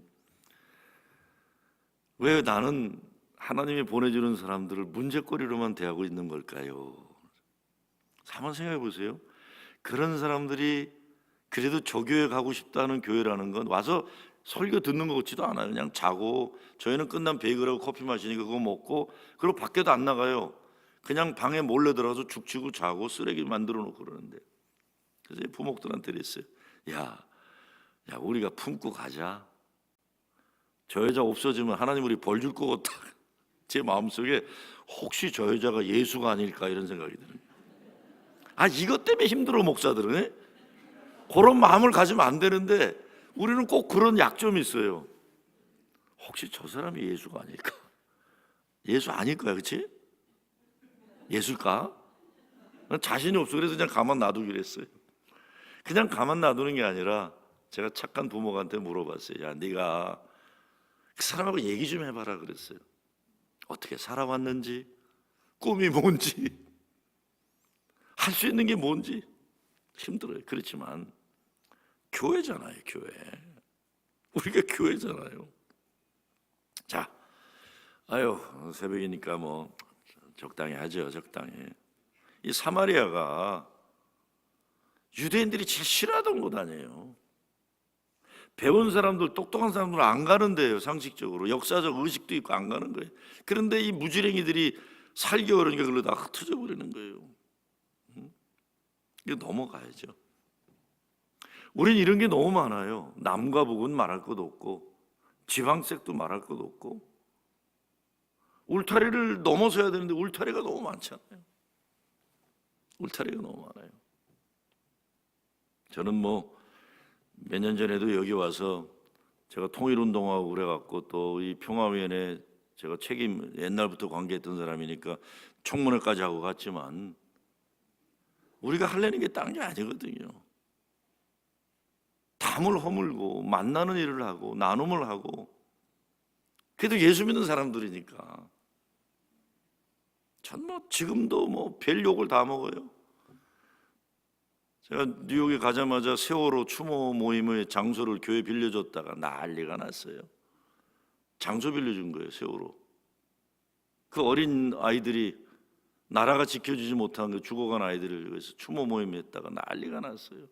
왜 나는 하나님이 보내주는 사람들을 문제거리로만 대하고 있는 걸까요? 한번 생각해 보세요. 그런 사람들이 그래도 저 교회 가고 싶다는 교회라는 건 와서 설교 듣는 것 같지도 않아요. 그냥 자고, 저희는 끝난 베이글하고 커피 마시니까 그거 먹고, 그리고 밖에도 안 나가요. 그냥 방에 몰래 들어가서 죽치고 자고 쓰레기 만들어 놓고 그러는데, 그래서 부목들한테 그랬어요. 야, 우리가 품고 가자. 저 여자 없어지면 하나님 우리 벌 줄 것 같다. 제 마음속에 혹시 저 여자가 예수가 아닐까 이런 생각이 드는 거예요. 이것 때문에 힘들어 목사들은. 그런 마음을 가지면 안 되는데 우리는 꼭 그런 약점이 있어요. 혹시 저 사람이 예수가 아닐까? 예수 아닐 거야, 그렇지? 예수일까? 난 자신이 없어. 그래서 그냥 가만 놔두기로 했어요. 그냥 가만 놔두는 게 아니라 제가 착한 부모한테 물어봤어요. 야, 네가 그 사람하고 얘기 좀 해봐라 그랬어요. 어떻게 살아왔는지, 꿈이 뭔지, 할 수 있는 게 뭔지. 힘들어요. 그렇지만 교회잖아요, 교회. 우리가 교회잖아요. 자, 새벽이니까 뭐 적당히 하죠, 적당히. 이 사마리아가 유대인들이 제일 싫어하던 곳 아니에요. 배운 사람들, 똑똑한 사람들은 안 가는 데요. 상식적으로 역사적 의식도 있고 안 가는 거예요. 그런데 이 무지랭이들이 살기 어려우니까 그걸로 다 흩어져 버리는 거예요. 이거 넘어가야죠. 우린 이런 게 너무 많아요. 남과 북은 말할 것도 없고 지방색도 말할 것도 없고 울타리를 넘어서야 되는데 울타리가 너무 많잖아요. 울타리가 너무 많아요. 저는 뭐 몇 년 전에도 여기 와서 제가 통일운동하고 그래갖고 또 이 평화위원회 제가 책임 옛날부터 관계했던 사람이니까 청문회까지 하고 갔지만 우리가 하려는 게 딴 게 아니거든요. 담을 허물고 만나는 일을 하고 나눔을 하고 그래도 예수 믿는 사람들이니까 전 뭐 지금도 뭐 별 욕을 다 먹어요. 제가 뉴욕에 가자마자 세월호 추모 모임의 장소를 교회 빌려줬다가 난리가 났어요. 장소 빌려준 거예요, 세월호. 그 어린 아이들이 나라가 지켜주지 못한 그 죽어간 아이들을 위해서 추모 모임 했다가 난리가 났어요.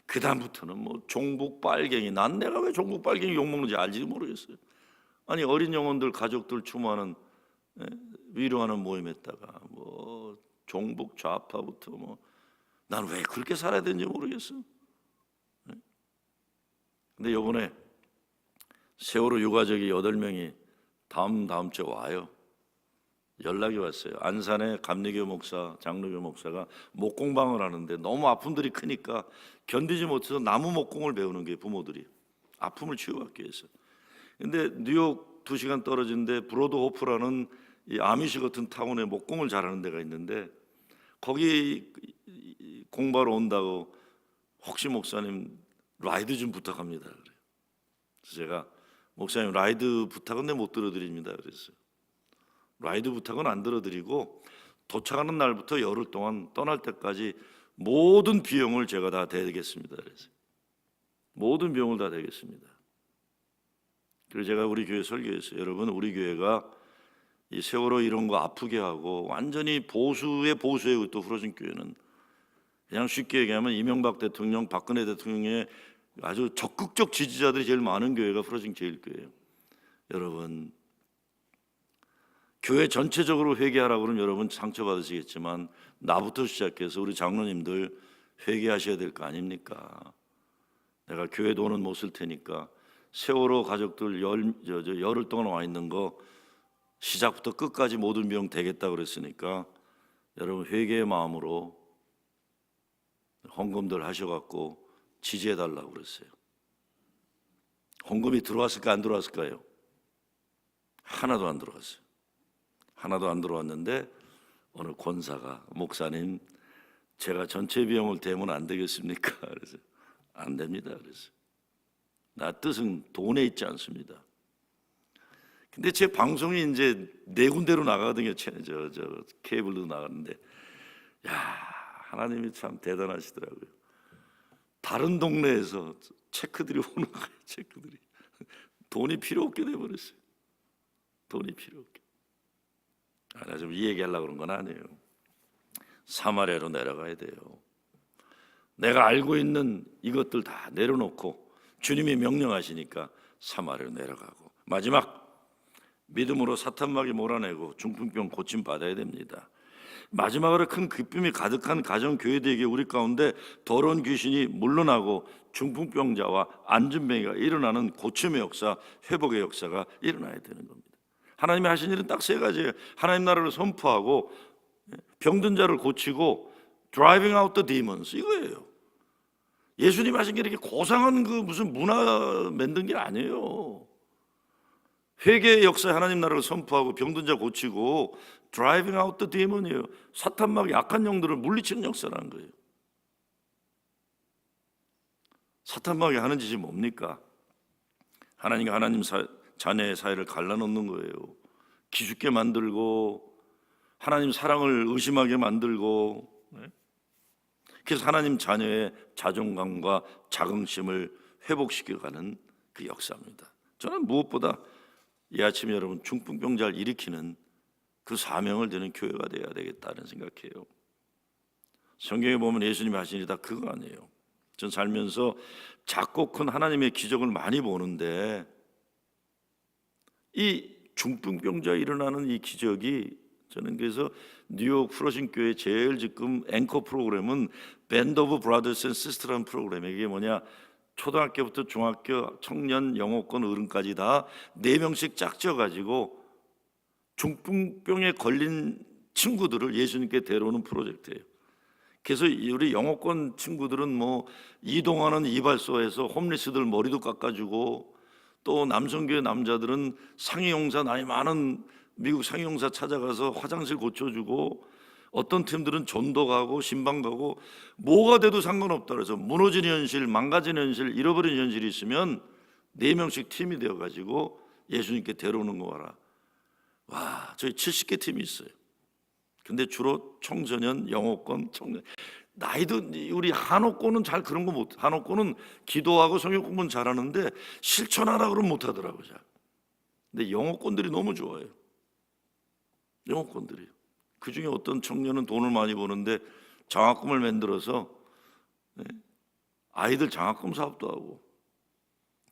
그 다음부터는 뭐 종북 빨갱이, 난 내가 왜 종북 빨갱이 욕먹는지 알지도 모르겠어요. 아니 어린 영혼들 가족들 추모하는 위로하는 모임 했다가 뭐 종북 좌파부터 뭐 난 왜 그렇게 살아야 되는지 모르겠어. 근데 요번에 세월호 유가족이 8명이 다음 주에 와요. 연락이 왔어요. 안산의 감리교 목사, 장로교 목사가 목공방을 하는데 너무 아픔들이 크니까 견디지 못해서 나무 목공을 배우는 게 부모들이 아픔을 치유받기 위해서. 근데 뉴욕 2시간 떨어진데 브로드호프라는 이 아미시 같은 타운에 목공을 잘하는 데가 있는데 거기 공부하러 온다고 혹시 목사님 라이드 좀 부탁합니다. 그래요. 그래서 제가 목사님 라이드 부탁은 못 들어드립니다. 그랬어요. 라이드 부탁은 안 들어드리고 도착하는 날부터 열흘 동안 떠날 때까지 모든 비용을 제가 다 대겠습니다. 그래서 모든 비용을 다 대겠습니다. 그래서 제가 우리 교회 설교했어요. 여러분 우리 교회가 이 세월호 이런 거 아프게 하고 완전히 보수의 또 후러진 교회는 그냥 쉽게 얘기하면 이명박 대통령, 박근혜 대통령의 아주 적극적 지지자들이 제일 많은 교회가 후러진 제일교회예요. 여러분 교회 전체적으로 회개하라고 그러면 여러분 상처받으시겠지만 나부터 시작해서 우리 장로님들 회개하셔야 될 거 아닙니까? 내가 교회 돈은 못 쓸 테니까 세월호 가족들 열흘 동안 와 있는 거 시작부터 끝까지 모든 비용 대겠다 그랬으니까 여러분 회개의 마음으로 헌금들 하셔갖고 지지해달라고 그랬어요. 헌금이 들어왔을까 안 들어왔을까요? 하나도 안 들어왔어요. 하나도 안 들어왔는데 어느 권사가 목사님 제가 전체 비용을 대면 안 되겠습니까? 그래서 안 됩니다. 그래서 나 뜻은 돈에 있지 않습니다. 근데 제 방송이 이제 4군데로 나가거든요. 저 케이블로 나가는데 야 하나님이 참 대단하시더라고요. 다른 동네에서 체크들이 오는 거예요. 체크들이. 돈이 필요 없게 돼버렸어요. 돈이 필요 없게. 나 좀 이 얘기하려고 그런 건 아니에요. 사마리아로 내려가야 돼요. 내가 알고 있는 이것들 다 내려놓고 주님이 명령하시니까 사마리아로 내려가고, 마지막 믿음으로 사탄마귀 몰아내고 중풍병 고침 받아야 됩니다. 마지막으로 큰 기쁨이 가득한 가정 교회들에게 우리 가운데 더러운 귀신이 물러나고 중풍병자와 안진병이가 일어나는 고침의 역사, 회복의 역사가 일어나야 되는 겁니다. 하나님이 하신 일은 딱 세 가지예요. 하나님 나라를 선포하고 병든 자를 고치고 driving out the demons, 이거예요. 예수님 하신 게 이렇게 고상한 그 무슨 문화 만든 게 아니에요. 회개의 역사에 하나님 나라를 선포하고 병든 자 고치고 driving out the demon이에요. 사탄마귀 악한 영들을 물리치는 역사라는 거예요. 사탄마귀 하는 짓이 뭡니까? 하나님과 하나님 자녀의 사이를 갈라놓는 거예요. 기죽게 만들고 하나님 사랑을 의심하게 만들고, 그래서 하나님 자녀의 자존감과 자긍심을 회복시켜가는 그 역사입니다. 저는 무엇보다 이 아침 여러분 중풍병자를 일으키는 그 사명을 드는 교회가 되어야 되겠다는 생각해요. 성경에 보면 예수님이 하신 일이 다 그거 아니에요. 전 살면서 작고 큰 하나님의 기적을 많이 보는데 이 중풍병자에 일어나는 이 기적이, 저는 그래서 뉴욕 프로신 교회 제일 지금 앵커 프로그램은 밴드 오브 브라더스 앤 시스터라는 프로그램이에요. 이게 뭐냐, 초등학교부터 중학교, 청년, 영어권, 어른까지 다 4명씩 짝지어가지고 중풍병에 걸린 친구들을 예수님께 데려오는 프로젝트예요. 그래서 우리 영어권 친구들은 뭐 이동하는 이발소에서 홈리스들 머리도 깎아주고, 또 남성교회 남자들은 상위용사, 나이 많은 미국 상위용사 찾아가서 화장실 고쳐주고, 어떤 팀들은 전도 가고 신방 가고, 뭐가 돼도 상관없다 그래서 무너진 현실, 망가진 현실, 잃어버린 현실이 있으면 4명씩 팀이 되어가지고 예수님께 데려오는 거 봐라. 와, 저희 70개 팀이 있어요. 근데 주로 청소년, 영어권, 청년, 나이도, 우리 한옥권은 잘 그런 거 못, 한옥권은 기도하고 성경 공부는 잘하는데 실천하라 그러면 못 하더라고요. 잘. 근데 영어권들이 너무 좋아요. 영어권들이. 그 중에 어떤 청년은 돈을 많이 버는데 장학금을 만들어서 아이들 장학금 사업도 하고,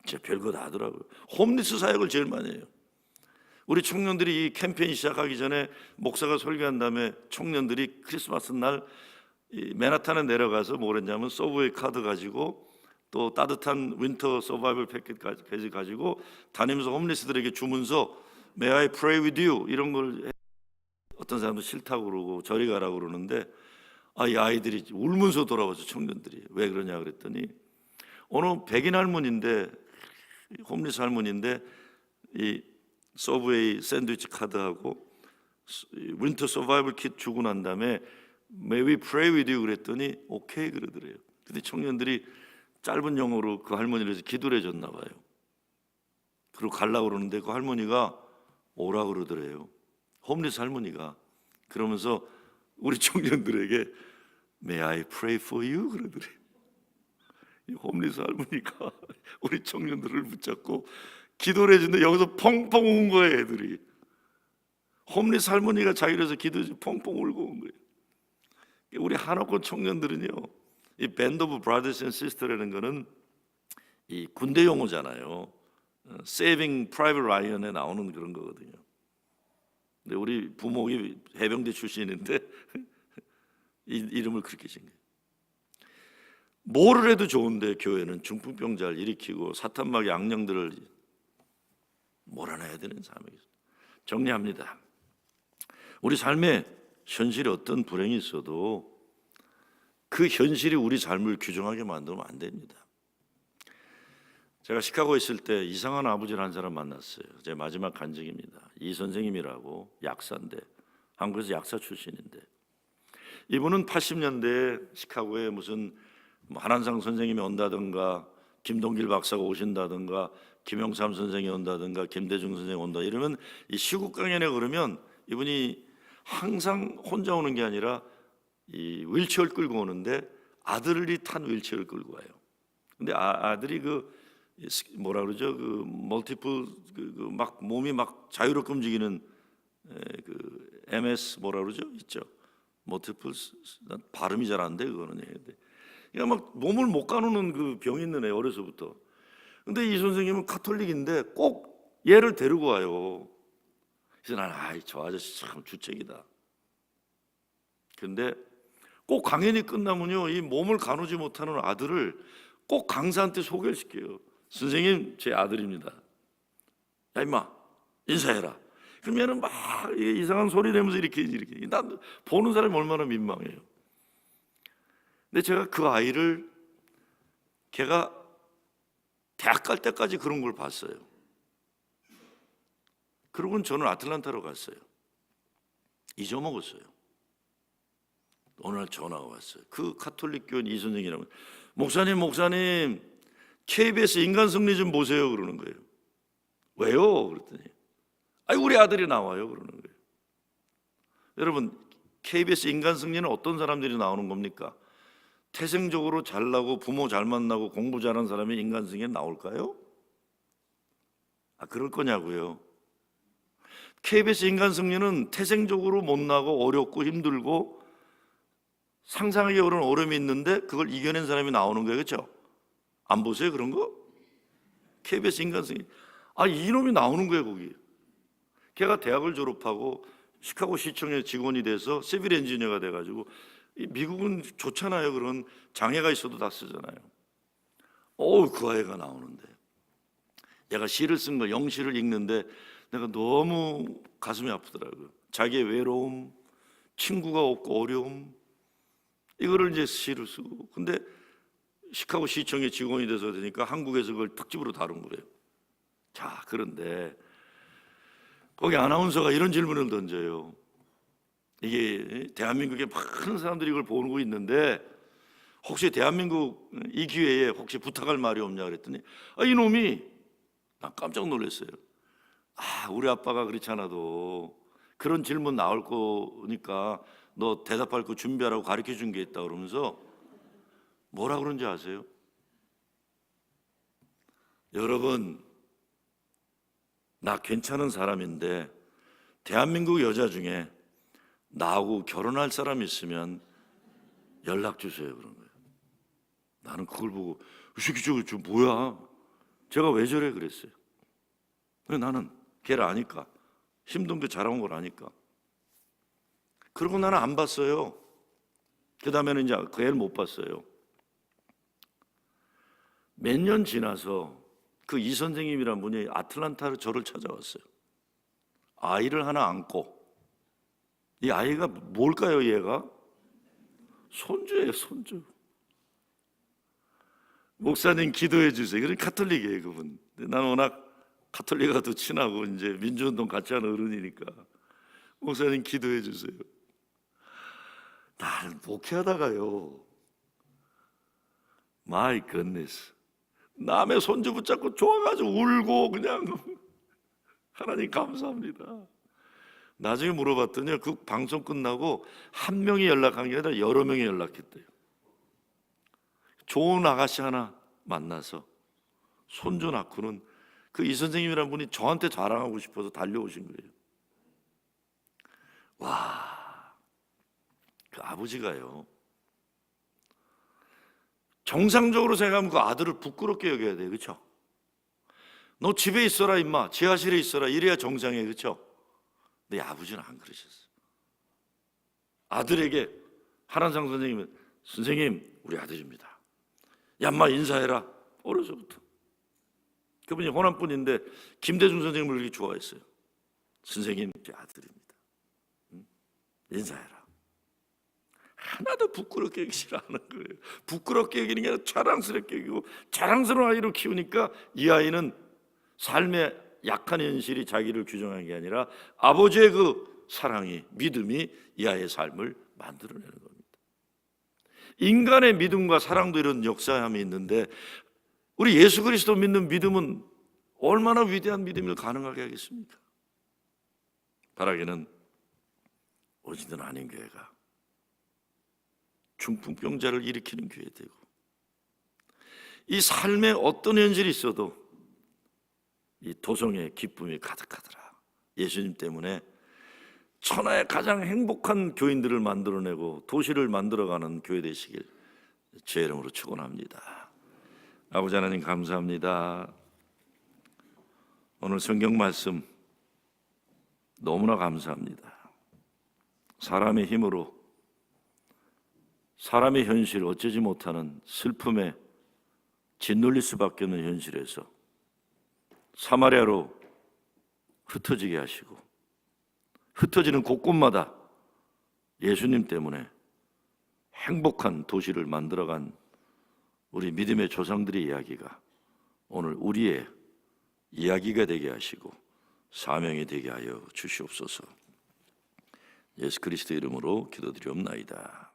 진짜 별거 다 하더라고요. 홈리스 사역을 제일 많이 해요. 우리 청년들이 이 캠페인 시작하기 전에 목사가 설교한 다음에 청년들이 크리스마스 날 맨하탄에 내려가서 뭐 그랬냐면 서브웨이 카드 가지고 또 따뜻한 윈터 서바이벌 패키지 가지고 다니면서 홈리스들에게 주문서 May I pray with you 이런 걸, 어떤 사람도 싫다고 그러고 저리 가라고 그러는데, 이 아이들이 울면서 돌아와서 청년들이 왜 그러냐 그랬더니, 어느 백인 할머니인데, 홈리스 할머니인데 이 서브웨이 샌드위치 카드하고 윈터 서바이벌 킷 주고 난 다음에 May we pray with you 그랬더니 오케이 그러더래요. 근데 청년들이 짧은 영어로 그 할머니를 해서 기도를 해줬나 봐요. 그리고 가려고 그러는데 그 할머니가 오라 그러더래요. 홈리스 할머니가. 그러면서 우리 청년들에게 May I pray for you 그러더래요. 이 홈리스 할머니가 우리 청년들을 붙잡고 기도를 해주는데 여기서 펑펑 운 거예요. 애들이. 홈리스 할머니가 자기를 기도해서 펑펑 울고 온 거예요. 우리 한옥권 청년들은요, 이 밴드 오브 브라더스 앤 시스터라는 거는 이 군대 용어잖아요. 세이빙 프라이빗 라이언에 나오는 그런 거거든요. 근데 우리 부목이 해병대 출신인데 이 이름을 그렇게 진 거예요. 뭐를 해도 좋은데 교회는 중풍병자를 일으키고 사탄마귀 악령들을 몰아내야 되는 사람이겠습니다. 정리합니다. 우리 삶에 현실에 어떤 불행이 있어도 그 현실이 우리 삶을 규정하게 만들면 안 됩니다. 제가 시카고에 있을 때 이상한 아버지를 한 사람 만났어요. 제 마지막 간증입니다. 이 선생님이라고, 약사인데, 한국에서 약사 출신인데, 이분은 80년대에 시카고에 무슨 한한상 선생님이 온다든가, 김동길 박사가 오신다든가, 김영삼 선생이 온다든가, 김대중 선생이 온다 이러면 이 시국 강연에 그러면 이분이 항상 혼자 오는 게 아니라 이 휠체어를 끌고 오는데 아들이 탄 휠체어를 끌고 와요. 근데 아들이 뭐라 그러죠? 멀티플 막 몸이 막 자유롭게 움직이는 MS 뭐라 그러죠? 있죠. 멀티플 발음이 잘 안 돼 그거는. 그러니까 막 몸을 못 가누는 그 병이 있는 애 어려서부터. 근데 이 선생님은 카톨릭인데 꼭 얘를 데리고 와요. 그래서 나는 저 아저씨 참 주책이다. 근데 꼭 강연이 끝나면요, 이 몸을 가누지 못하는 아들을 꼭 강사한테 소개를 시켜요. 선생님, 제 아들입니다. 야 임마 인사해라. 그럼 얘는 막 이상한 소리 내면서 이렇게 난 보는 사람이 얼마나 민망해요. 근데 제가 그 아이를 걔가 대학 갈 때까지 그런 걸 봤어요. 그러고는 저는 아틀란타로 갔어요. 잊어먹었어요. 어느 날 전화가 왔어요. 그 카톨릭 교인 이 선생이라고. 목사님 KBS 인간승리 좀 보세요 그러는 거예요. 왜요? 그랬더니 우리 아들이 나와요 그러는 거예요. 여러분, KBS 인간승리는 어떤 사람들이 나오는 겁니까? 태생적으로 잘나고 부모 잘 만나고 공부 잘하는 사람이 인간승리에 나올까요? 그럴 거냐고요. KBS 인간승리는 태생적으로 못나고 어렵고 힘들고 상상하기 어려운 어려움이 있는데 그걸 이겨낸 사람이 나오는 거예요. 그렇죠? 안 보세요 그런 거? KBS 인간승리. 이놈이 나오는 거예요 거기. 걔가 대학을 졸업하고 시카고 시청의 직원이 돼서 시빌 엔지니어가 돼가지고, 미국은 좋잖아요. 그런 장애가 있어도 다 쓰잖아요. 그 아이가 나오는데 얘가 시를 쓴 거 영시를 읽는데 내가 너무 가슴이 아프더라고요. 자기의 외로움, 친구가 없고 어려움, 이거를 이제 시를 쓰고. 근데 시카고 시청의 직원이 돼서 되니까 한국에서 그걸 특집으로 다룬 거예요. 자, 그런데 거기 아나운서가 이런 질문을 던져요. 이게 대한민국에 많은 사람들이 이걸 보고 있는데 혹시 대한민국 이 기회에 혹시 부탁할 말이 없냐 그랬더니 이놈이, 나 깜짝 놀랐어요. 우리 아빠가 그렇지 않아도 그런 질문 나올 거니까 너 대답할 거 준비하라고 가르쳐 준 게 있다 그러면서 뭐라 그런지 아세요? 여러분, 나 괜찮은 사람인데 대한민국 여자 중에 나하고 결혼할 사람 있으면 연락 주세요 그런 거예요. 나는 그걸 보고 이 새끼 저 뭐야? 제가 왜 저래 그랬어요. 나는 걔를 아니까, 힘든 게 잘한 걸 아니까. 그리고 나는 안 봤어요. 그 다음에는 이제 그 애를 못 봤어요. 몇 년 지나서 그 이 선생님이란 분이 아틀란타로 저를 찾아왔어요. 아이를 하나 안고. 이 아이가 뭘까요? 얘가 손주예요. 손주. 목사님 기도해 주세요. 그런 카톨릭이에요 그분. 나는 워낙 카톨릭하고도 친하고 이제 민주운동 같이 하는 어른이니까 목사님 기도해 주세요. 나는 목회하다가요, 마이 굿네스, 남의 손주 붙잡고 좋아가지고 울고 그냥 하나님 감사합니다. 나중에 물어봤더니 그 방송 끝나고 한 명이 연락한 게 아니라 여러 명이 연락했대요. 좋은 아가씨 하나 만나서 손주 낳고는 그 이 선생님이라는 분이 저한테 자랑하고 싶어서 달려오신 거예요. 와, 그 아버지가요, 정상적으로 생각하면 그 아들을 부끄럽게 여겨야 돼요. 그렇죠? 너 집에 있어라 임마, 지하실에 있어라, 이래야 정상이에요. 그렇죠? 근데 아버지는 안 그러셨어요. 아들에게 한한상 선생님은, 선생님 우리 아들입니다, 야 인마 인사해라. 어려서부터. 그분이 호남분인데 김대중 선생님을 그렇게 좋아했어요. 선생님 제 아들입니다, 인사해라. 하나도 부끄럽게 여기지 않은 거예요. 부끄럽게 여기는 게 아니라 자랑스럽게 여기고, 자랑스러운 아이로 키우니까 이 아이는 삶의 약한 현실이 자기를 규정한 게 아니라 아버지의 그 사랑이, 믿음이 이 아이의 삶을 만들어내는 겁니다. 인간의 믿음과 사랑도 이런 역사함이 있는데 우리 예수 그리스도 믿는 믿음은 얼마나 위대한 믿음을 가능하게 하겠습니까? 바라기는 오지는 아닌 교회가 중풍병자를 일으키는 교회 되고, 이 삶에 어떤 현실이 있어도 이 도성의 기쁨이 가득하더라. 예수님 때문에 천하의 가장 행복한 교인들을 만들어내고 도시를 만들어가는 교회 되시길 주의 이름으로 축원합니다. 아버지 하나님 감사합니다. 오늘 성경 말씀 너무나 감사합니다. 사람의 힘으로 사람의 현실, 어쩌지 못하는 슬픔에 짓눌릴 수밖에 없는 현실에서 사마리아로 흩어지게 하시고, 흩어지는 곳곳마다 예수님 때문에 행복한 도시를 만들어간 우리 믿음의 조상들의 이야기가 오늘 우리의 이야기가 되게 하시고 사명이 되게 하여 주시옵소서. 예수 그리스도 이름으로 기도드리옵나이다.